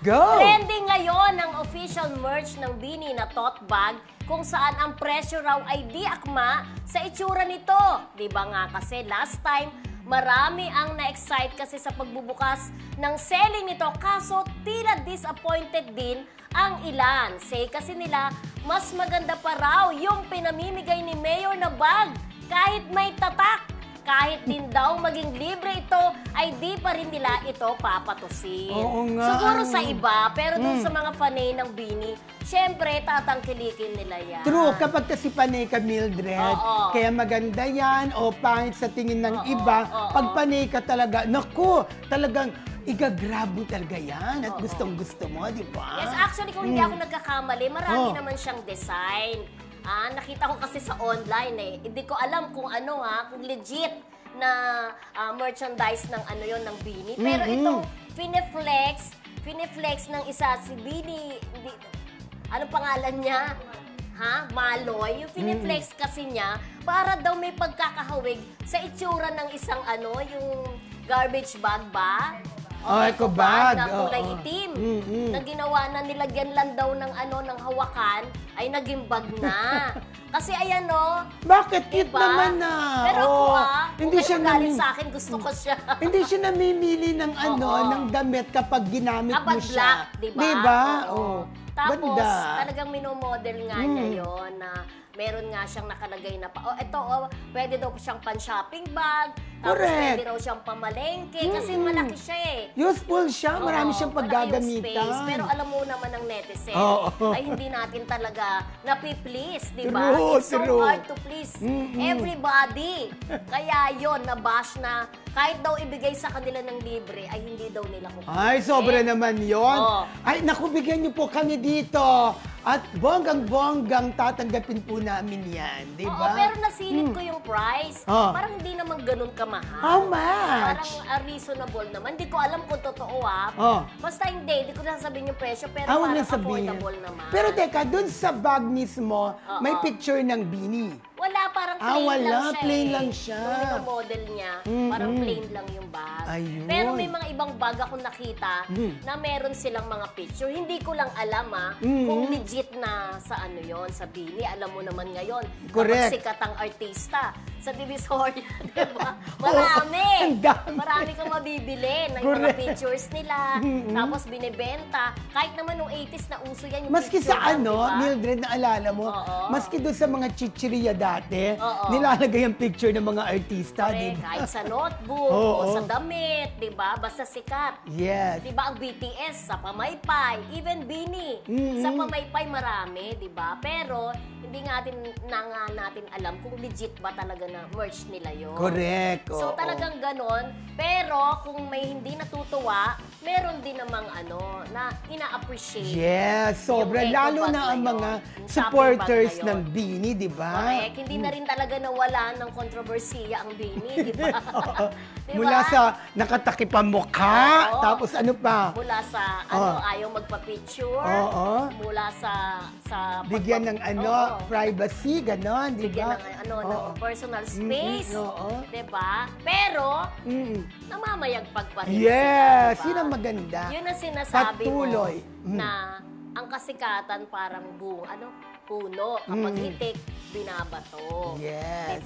go! Trending ngayon ang official merch ng Bini na tote bag kung saan ang presyo raw ay di akma sa itsura nito. Di ba nga kasi last time, marami ang na-excite kasi sa pagbubukas ng selling nito kaso tila disappointed din ang ilan. Say kasi nila, mas maganda pa raw yung pinamimigay ni Mayor na bag kahit may tatak. Kahit din daw maging libre ito, ay di pa rin nila ito papatusin. Oo nga. Siguro sa iba, pero dun sa mga fanay ng Bini, syempre tatangkilikin nila yan. True, kapag kasi panay ka, Mildred, kaya maganda yan, o pangit sa tingin ng iba, pag panay ka talaga, naku, talagang igagrab mo talaga yan at gustong-gusto mo, di ba? Yes, actually, kung hindi ako nagkakamali, marami naman siyang design. Nakita ko kasi sa online eh. Hindi ko alam kung ano kung legit na merchandise ng ano yon ng Bini. Pero itong pineflex ng isa si Bini, ano pangalan niya? Maloy. Yung pineflex kasi niya para daw may pagkakahawig sa itsura ng isang yung garbage bag ba? Eco bag na kulay itim. Na ginawa na nilagyan lang daw ng ng hawakan ay naging bag na. Kasi ayan bakit cute diba? Naman na. Pero ako hindi siya galing sa akin, gusto ko siya. Hindi siya namimili ng ng damit kapag ginamit mo siya. Black, diba? Diba? Tapos, ganda. talagang minomodel nga niya yun na meron nga siyang nakalagay na pwede daw siyang pan-shopping bag. Tapos pwede raw siyang pamalengke kasi malaki siya eh. Useful siya, marami siyang paggagamitan. Pero alam mo naman ng netizen, ay hindi natin talaga napi-please, di ba? True, It's so hard to please everybody. Kaya yon nabash na kahit daw ibigay sa kanila ng libre, ay hindi daw nila kukunin. Ay, sobra naman yon. Ay, naku, bigyan niyo po kami dito. At bonggang-bonggang tatanggapin po namin yan, di ba? Pero nasilip ko yung price. Parang hindi naman ganun kamahal. How much? Parang reasonable naman. Hindi ko alam kung totoo Basta hindi ko sasabihin yung presyo, pero parang affordable naman. Pero teka, dun sa bag mismo, may picture ng Bini. Wala, parang plain lang siya. Plain lang siya. Yung model niya, parang plain lang yung bag. Ayun. Pero may mga ibang bag akong nakita na meron silang mga picture. Hindi ko lang alam kung legit na sa sa Bini. Alam mo naman ngayon, kapag sikat ang artista sa Divisoria, diba? Marami. Marami kang mabibili na yung mga pictures nila. Tapos binibenta. Kahit naman nung 80s na uso yan yung maski picture. Maski sa Mildred, naalala mo, maski doon sa mga chichirya dati, nilalagay ang picture ng mga artista, diba? Kahit sa notebook o sa damit, diba? Basta sikat. Yes. Diba ang BTS sa Pamaypay, even Bini, sa Pamaypay marami, diba? Pero hindi natin alam kung legit ba talaga na merch nila yun. Correct. So talagang ganon. Pero kung may hindi natutuwa, meron din namang na ina-appreciate. Yes, sobra. Lalo na ang mga supporters ng Bini, di ba? Correct. Hindi na rin talaga nawala ng kontrobersiya ang Bini, di ba? Mula sa nakatakip ang mukha, tapos ano pa? Mula sa ayaw magpa-picture. Mula sa bigyan ng privacy, ganon, di ba? Bigyan ng personal space, di ba? Pero, namamayagpag pa rin sila, yes, diba? yun ang maganda. Yun ang sinasabi Patuloy. mo na ang kasikatan parang puno. Kapag hitik, binabato. Yes.